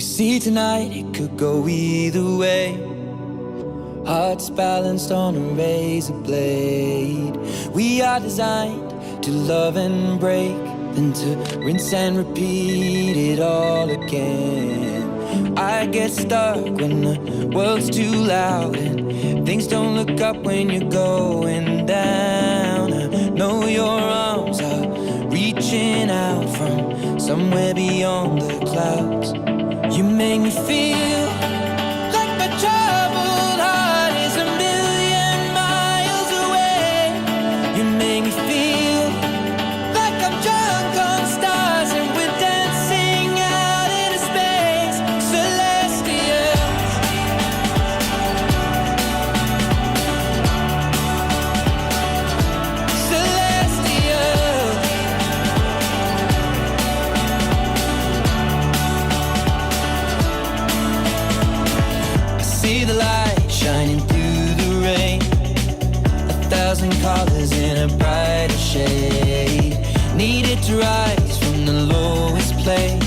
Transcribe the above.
See, tonight it could go either way. Hearts balanced on a razor blade. We are designed to love and break, then to rinse and repeat it all again. I get stuck when the world's too loud and things don't look up when you're going down. I know your arms are reaching out from somewhere beyond the clouds. You make me feel like my troubled heart is a million miles away. You make me feel like I'm drunk on stars and we're dancing out into space. Celestial, celestial. See the light shining through the rain, 1,000 colors in a brighter shade. Needed to rise from the lowest place